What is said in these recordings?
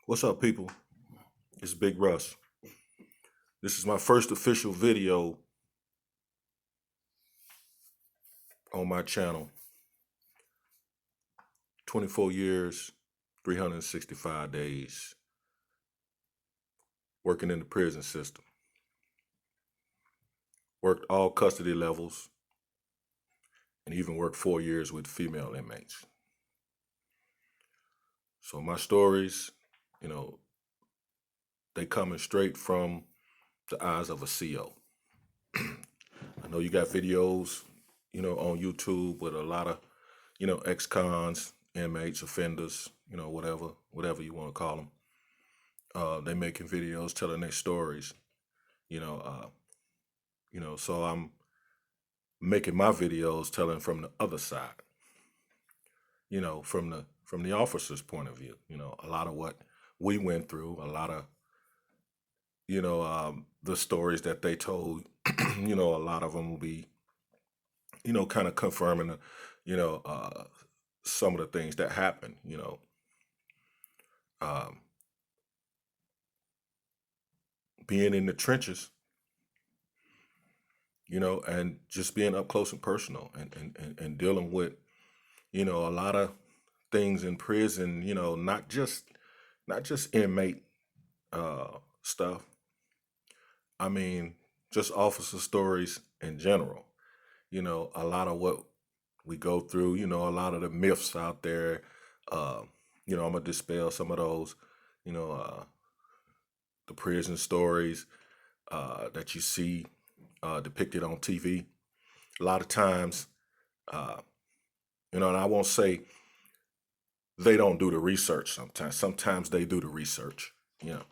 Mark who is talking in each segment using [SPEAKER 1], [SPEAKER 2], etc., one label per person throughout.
[SPEAKER 1] What's up, people? It's Big Russ. This is my first official video on my channel. 24 years, 365 days, working in the prison system. Worked all custody levels, and even worked 4 years with female inmates. So my stories, you know, they coming straight from the eyes of a CO. I know you got videos, on YouTube with a lot of, ex-cons, inmates, offenders, whatever you want to call them. They making videos telling their stories, you know, uh, so I'm making my videos telling from the other side, from the officer's point of view, a lot of what we went through, a lot of, the stories that they told, a lot of them will be, kind of confirming, you know, uh, some of the things that happened, um, being in the trenches, and just being up close and personal and dealing with, a lot of things in prison, not just inmate stuff. I mean, just officer stories in general. A lot of what we go through, a lot of the myths out there. Uh, I'm gonna dispel some of those, you know, uh, the prison stories that you see depicted on TV. A lot of times, uh, and I won't say they don't do the research sometimes. Sometimes they do the research, you know,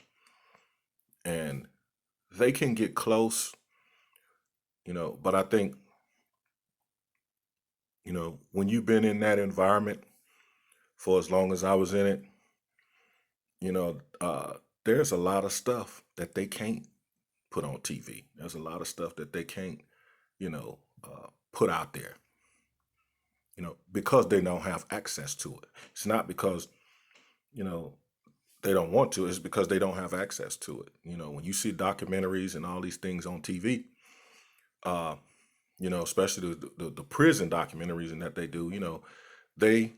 [SPEAKER 1] and they can get close, but I think, when you've been in that environment for as long as I was in it, you know, uh, there's a lot of stuff that they can't put on TV. There's a lot of stuff that they can't, put out there, because they don't have access to it. It's not because, you know, they don't want to, it's because they don't have access to it. When you see documentaries and all these things on TV, uh, especially the prison documentaries and that they do, they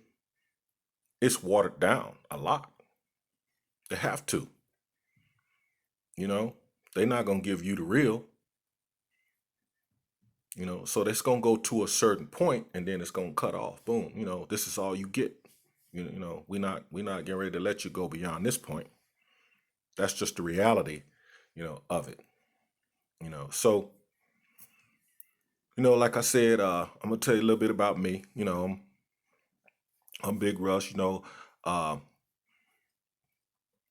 [SPEAKER 1] it's watered down a lot. They have to, you know. They're not gonna give you the real, so that's gonna go to a certain point and then it's gonna cut off. Boom, this is all you get. We're not getting ready to let you go beyond this point. That's just the reality, of it. So, like I said, I'm gonna tell you a little bit about me. I'm Big Rush,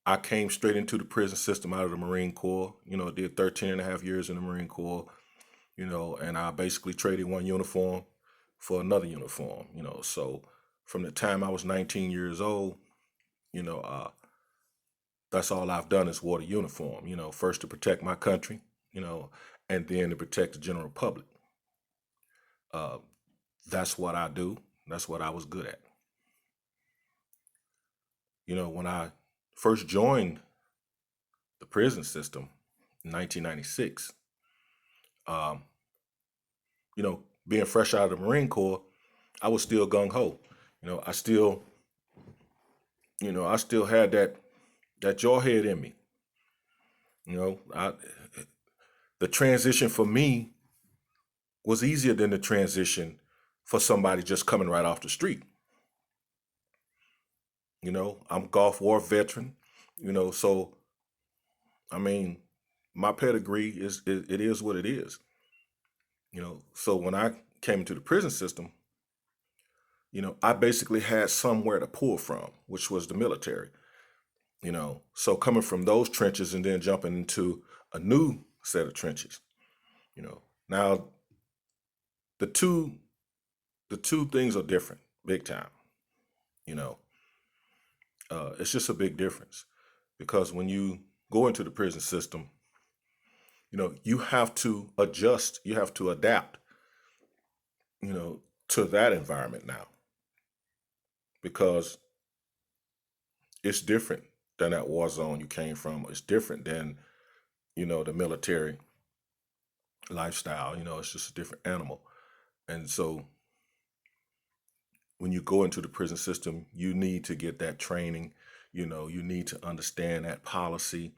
[SPEAKER 1] I came straight into the prison system out of the Marine Corps, did 13 and a half years in the Marine Corps, and I basically traded one uniform for another uniform, so from the time I was 19 years old, you know, uh, that's all I've done is wore the uniform, first to protect my country, you know, and then to protect the general public. Uh, that's what I do. That's what I was good at. When I first joined the prison system in 1996, um, being fresh out of the Marine Corps, I was still gung ho. I still, I still had that jawhead in me. The transition for me was easier than the transition for somebody just coming right off the street. I'm Gulf War veteran, so I mean, my pedigree it is what it is. So when I came into the prison system, I basically had somewhere to pull from, which was the military. So coming from those trenches and then jumping into a new set of trenches, now the two the two things are different, big time. You know, it's just a big difference because when you go into the prison system, you have to adjust, you have to adapt, to that environment now because it's different. than that war zone you came from. It's different than, the military lifestyle. It's just a different animal. And so when you go into the prison system, you need to get that training. You need to understand that policy.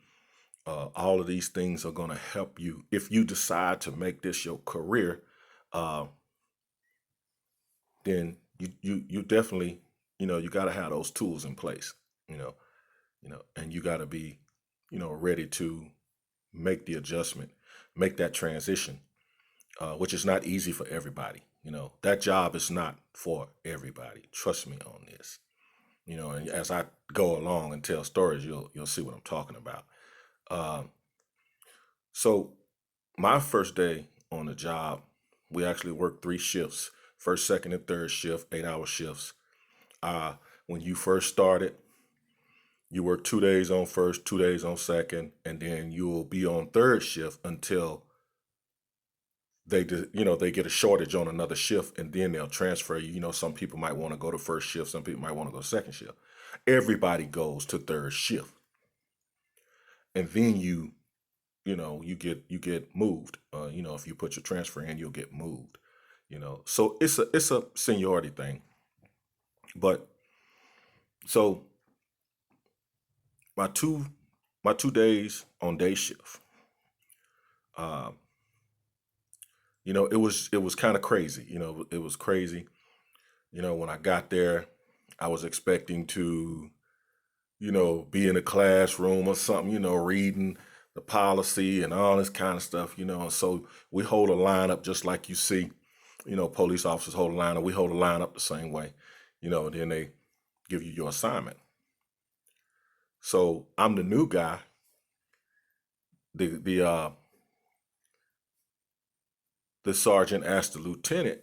[SPEAKER 1] All of these things are going to help you if you decide to make this your career. Uh, then you definitely, you got to have those tools in place. You know, and you got to be, ready to make the adjustment, make that transition, which is not easy for everybody. That job is not for everybody. Trust me on this. And as I go along and tell stories, you'll see what I'm talking about. Um, so my first day on the job, we actually worked 3 shifts: first, second, and third shift, 8-hour shifts. Uh, when you first started, you work 2 days on first, 2 days on second, and then you'll be on third shift until they get a shortage on another shift, and then they'll transfer you. Some people might want to go to first shift, some people might want to go to second shift. Everybody goes to third shift, and then you get moved. If you put your transfer in, you'll get moved. So it's a seniority thing. But so my two days on day shift, uh, it was kind of crazy. It was crazy. When I got there, I was expecting to, be in a classroom or something, reading the policy and all this kind of stuff. And so we hold a line up just like you see, police officers hold a line up. We hold a line up the same way, and then they give you your assignment. So I'm the new guy. The sergeant asked the lieutenant,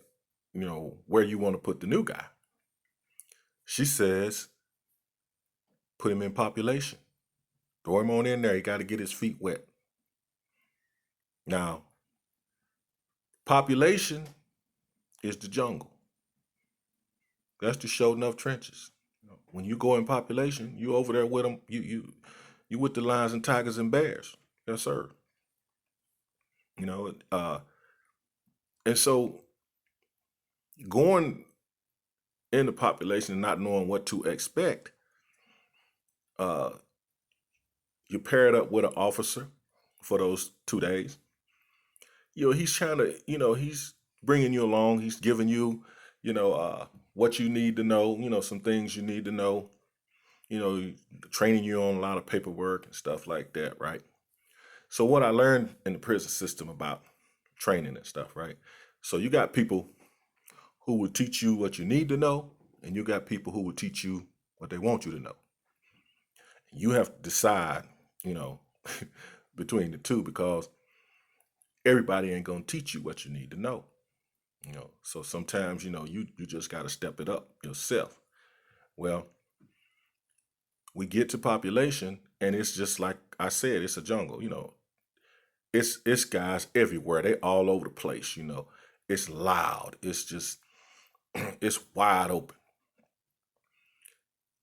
[SPEAKER 1] where you want to put the new guy. She says, put him in population. Throw him on in there. He got to get his feet wet. Now, population is the jungle. That's the show enough trenches. When you go in population, you over there with them. You with the lions and tigers and bears. Yes, sir. You know, uh, and so going in the population and not knowing what to expect, uh, you pair it up with an officer for those 2 days. He's trying to, he's bringing you along. He's giving you, what you need to know. Some things you need to know. Training you on a lot of paperwork and stuff like that, right? So what I learned in the prison system about training and stuff, right? So you got people who will teach you what you need to know, and you got people who will teach you what they want you to know. You have to decide, you know, between the two, because everybody ain't gonna teach you what you need to know. So sometimes, you just gotta step it up yourself. Well, we get to population, and it's just like I said, it's a jungle. It's guys everywhere. They all over the place. It's loud. It's just it's wide open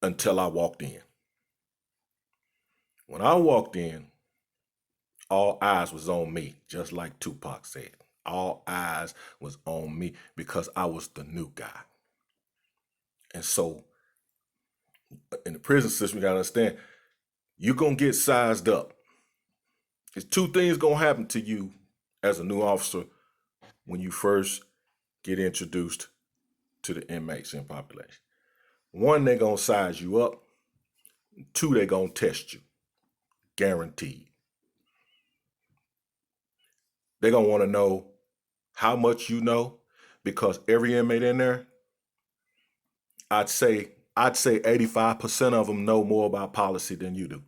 [SPEAKER 1] until I walked in. When I walked in, all eyes was on me, just like Tupac said. All eyes was on me because I was the new guy. And so in the prison system, you gotta understand, you're gonna get sized up. There's two things gonna happen to you as a new officer when you first get introduced to the inmates in population. One, they're gonna size you up. Two, they're gonna test you. Guaranteed. They're gonna want to know how much you know, because every inmate in there, I'd say 85% of them know more about policy than you do.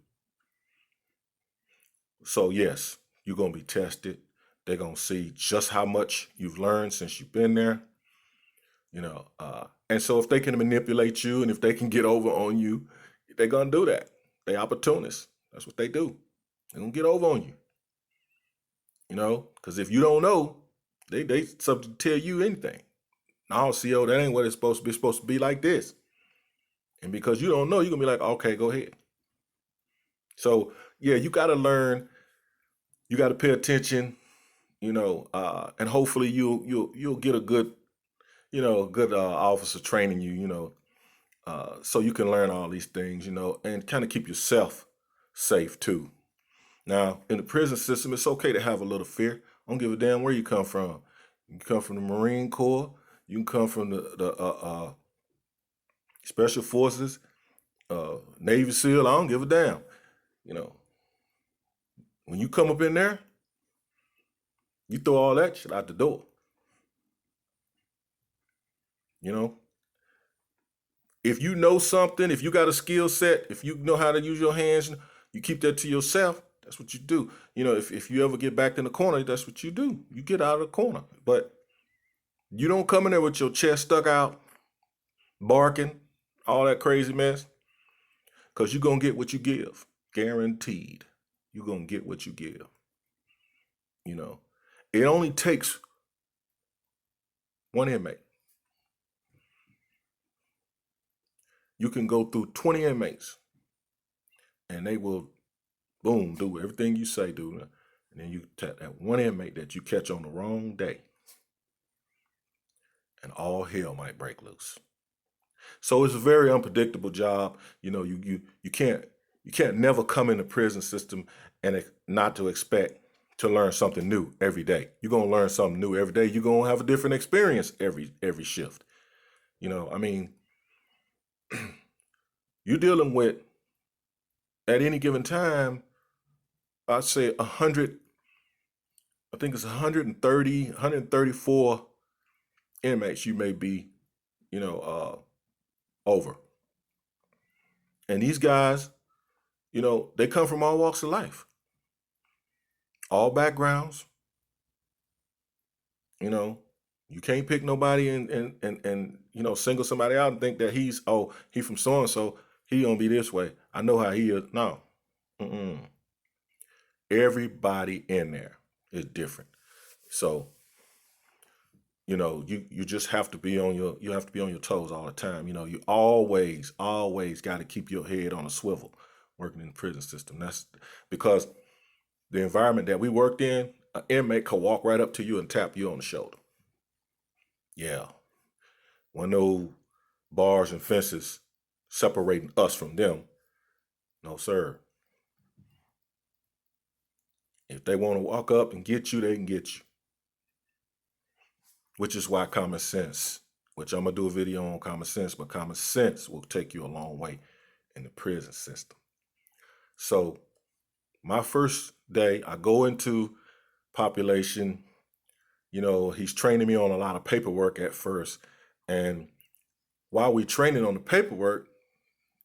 [SPEAKER 1] So yes, you're gonna be tested. They're gonna see just how much you've learned since you've been there. And so if they can manipulate you and if they can get over on you, they're gonna do that. They opportunists. That's what they do. They're gonna get over on you. Because if you don't know, they something to tell you anything. No, CO, that ain't what it's supposed to be. It's supposed to be like this. And because you don't know, you're gonna be like, okay, go ahead. So yeah, you got to learn. You got to pay attention. And hopefully you'll get a good officer training you. So you can learn all these things. And kind of keep yourself safe too. Now, in the prison system, it's okay to have a little fear. I don't give a damn where you come from. You can come from the Marine Corps. You can come from the Special Forces, Navy SEAL. I don't give a damn. You know, when you come up in there, you throw all that shit out the door. You know, if you know something, if you got a skill set, if you know how to use your hands, you keep that to yourself. That's what you do. If you ever get back in the corner, that's what you do. You get out of the corner. But you don't come in there with your chest stuck out, barking, all that crazy mess, because you're going to get what you give. Guaranteed. You're going to get what you give. It only takes one inmate. You can go through 20 inmates and they will, boom, do everything you say, do. And then you tap that one inmate that you catch on the wrong day, and all hell might break loose. So it's a very unpredictable job. You can't never come in the prison system and not to expect to learn something new every day. You're gonna learn something new every day. You're gonna have a different experience every shift. You're dealing with, at any given time, I'd say 100. I think it's 130, 134 inmates you may be, over. And these guys, they come from all walks of life, all backgrounds. You can't pick nobody and single somebody out and think that he from so and so, he gonna be this way. I know how he is. No. Mm-mm. Everybody in there is different. So, you just have to be on your toes all the time. You always got to keep your head on a swivel working in the prison system. That's because the environment that we worked in, an inmate could walk right up to you and tap you on the shoulder. Yeah. One of those bars and fences separating us from them. No, sir. If they want to walk up and get you, they can get you. Which is why common sense, which I'm going to do a video on common sense, but common sense will take you a long way in the prison system. So my first day, I go into population, he's training me on a lot of paperwork at first. And while we training on the paperwork,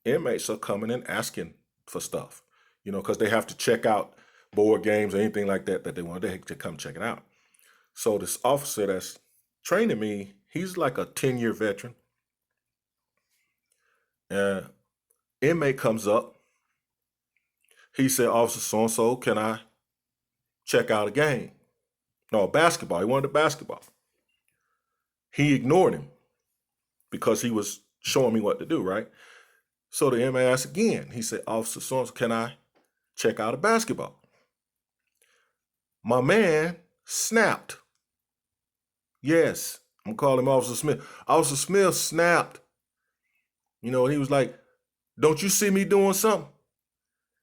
[SPEAKER 1] inmates are coming and asking for stuff, because they have to check out board games or anything like that they want to come check it out. So this officer that's training me, he's like a 10-year veteran. And inmate comes up. He said, "Officer so-and-so, can I check out a game?" No, basketball. He wanted a basketball. He ignored him because he was showing me what to do, right? So the inmate asked again. He said, "Officer so-and-so, can I check out a basketball?" My man snapped. Yes, I'm calling him Officer Smith. Officer Smith snapped. He was like, "Don't you see me doing something?"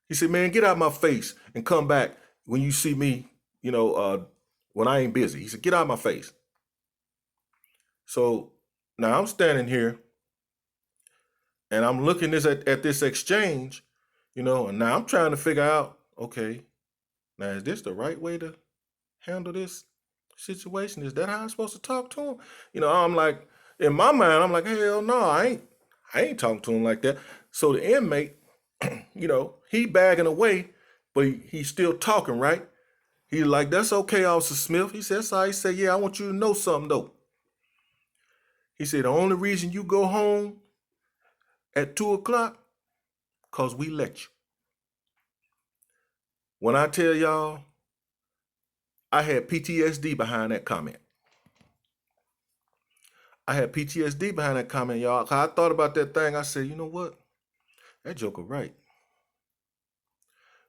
[SPEAKER 1] He said, "Man, get out of my face and come back when you see me, when I ain't busy." He said, "Get out of my face." So now I'm standing here and I'm looking at this exchange, and now I'm trying to figure out, okay, now is this the right way to handle this situation? Is that how I'm supposed to talk to him? I'm like, in my mind, I'm like, hell no, I ain't talking to him like that. So the inmate, he bagging away, but he's still talking, right? He's like, "That's okay, Officer Smith." He said, "So." He said, "Yeah, I want you to know something though." He said, "The only reason you go home at 2:00, because we let you." When I tell y'all, I had PTSD behind that comment. I had PTSD behind that comment, y'all. I thought about that thing. I said, you know what? That joker right.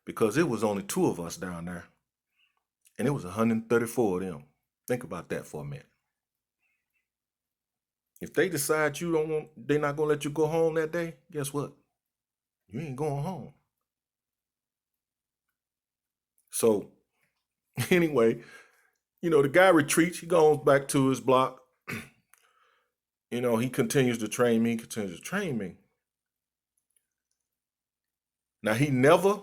[SPEAKER 1] because it was only 2 of us down there, and it was 134 of them. Think about that for a minute. If they decide they're not gonna let you go home that day, guess what? You ain't going home. So anyway, the guy retreats. He goes back to his block. He continues to train me. Now he never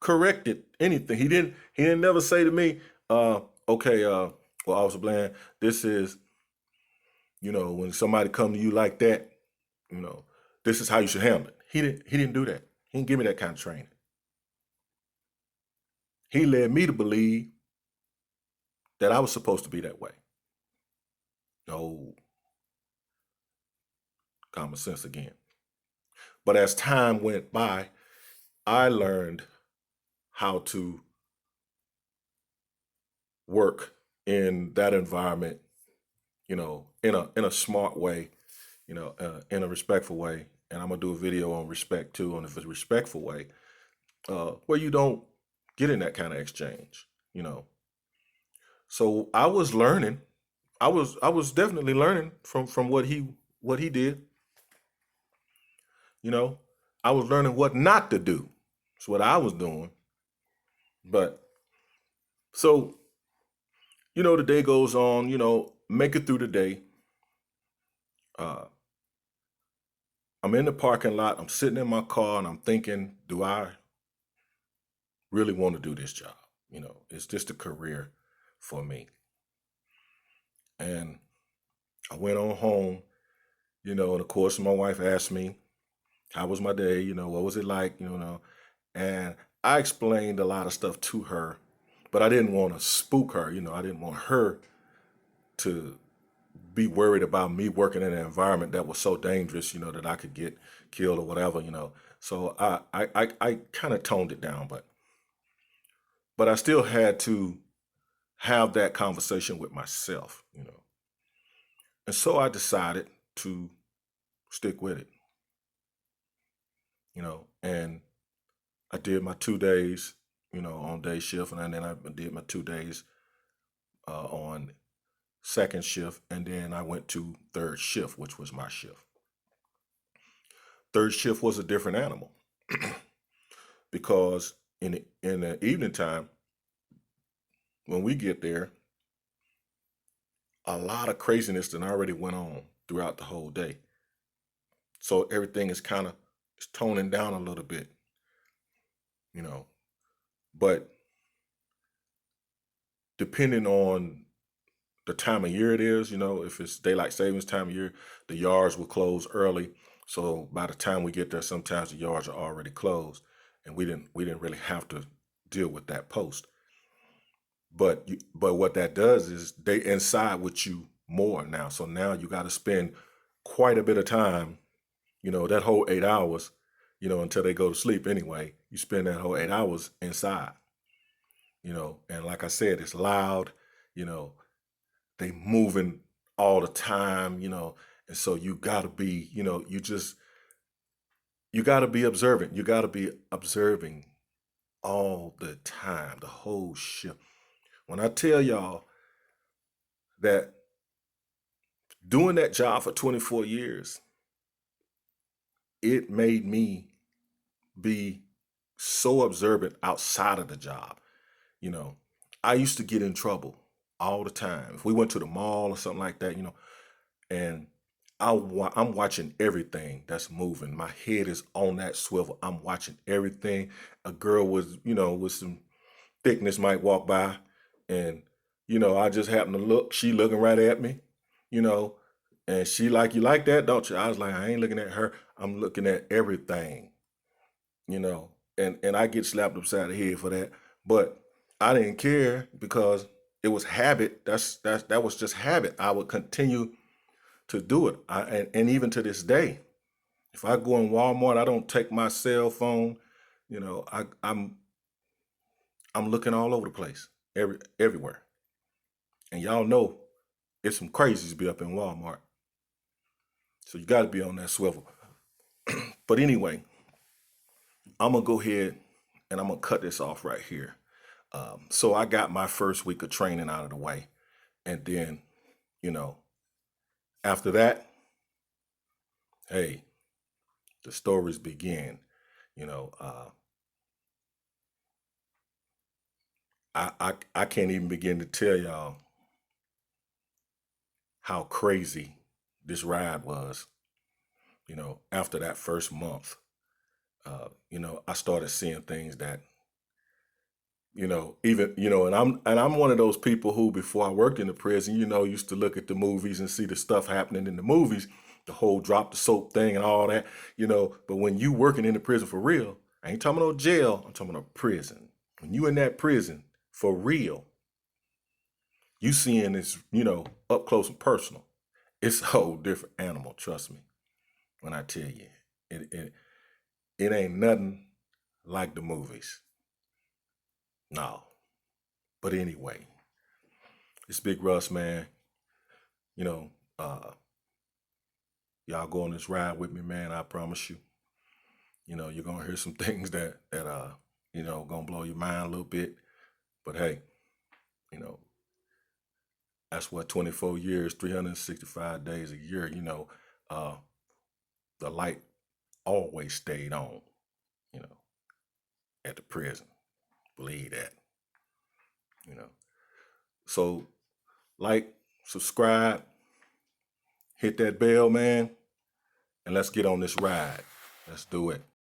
[SPEAKER 1] corrected anything. He didn't never say to me, okay, well, Officer Bland, this is, when somebody come to you like that, this is how you should handle it. He didn't do that. He didn't give me that kind of training. He led me to believe that I was supposed to be that way. No, common sense again. But as time went by, I learned how to work in that environment, in a smart way, in a respectful way. And I'm gonna do a video on respect too, on a respectful way, where you don't get in that kind of exchange, So I was learning. I was definitely learning from what he did. I was learning what not to do. It's what I was doing. But so, the day goes on, make it through the day. I'm in the parking lot, I'm sitting in my car, and I'm thinking, do I really want to do this job? Is this a career for me? And I went on home, and of course my wife asked me, how was my day? What was it like? And I explained a lot of stuff to her, but I didn't want to spook her. I didn't want her to be worried about me working in an environment that was so dangerous, that I could get killed or whatever, So I kind of toned it down, but I still had to have that conversation with myself, And so I decided to stick with it, and I did my 2 days, on day shift, and then I did my 2 days on second shift, and then I went to third shift, which was my shift. Third shift was a different animal because in the evening time, when we get there, a lot of craziness that already went on throughout the whole day. So everything is kind of toning down a little bit, but depending on the time of year it is, if it's daylight savings time of year, the yards will close early. So by the time we get there, sometimes the yards are already closed, and we didn't really have to deal with that post. But what that does is they inside with you more now. So now you got to spend quite a bit of time, that whole 8 hours, until they go to sleep anyway. You spend that whole 8 hours inside, and like I said, it's loud, they moving all the time, and so you gotta be, you gotta be observant. You gotta be observing all the time, the whole shift. When I tell y'all that doing that job for 24 years, it made me be so observant outside of the job. I used to get in trouble all the time. If we went to the mall or something like that, and I'm watching everything that's moving. My head is on that swivel. I'm watching everything. A girl with some thickness might walk by, and I just happen to look. She looking right at me, and she like, you like that, don't you? I was like, I ain't looking at her. I'm looking at everything, and I get slapped upside the head for that. But I didn't care because it was habit. That was just habit. I would continue to do it. And even to this day, if I go in Walmart, I don't take my cell phone. I'm looking all over the place, everywhere. And y'all know it's some crazies be up in Walmart. So you got to be on that swivel. But anyway, I'm gonna go ahead and I'm gonna cut this off right here. So I got my first week of training out of the way, and then, you know, after that, hey, the stories begin. You know, I can't even begin to tell y'all how crazy this ride was. You know, after that first month, you know, I started seeing things that, you know, even, you know, and I'm one of those people who, before I worked in the prison, you know, used to look at the movies and see the stuff happening in the movies, the whole drop the soap thing and all that, you know. But when you working in the prison for real, I ain't talking about no jail, I'm talking about prison. When you in that prison for real, you seeing this, you know, up close and personal. It's a whole different animal, trust me, when I tell you. It it, it ain't nothing like the movies. No. But anyway, it's Big Russ, man. You know, uh, y'all go on this ride with me, man. I promise you. You know, you're gonna hear some things that you know, gonna blow your mind a little bit. But hey, you know, that's what 24 years, 365 days a year, you know, uh, the light always stayed on, you know, at the prison. Believe that, you know. So like, subscribe, hit that bell, man, and let's get on this ride. Let's do it.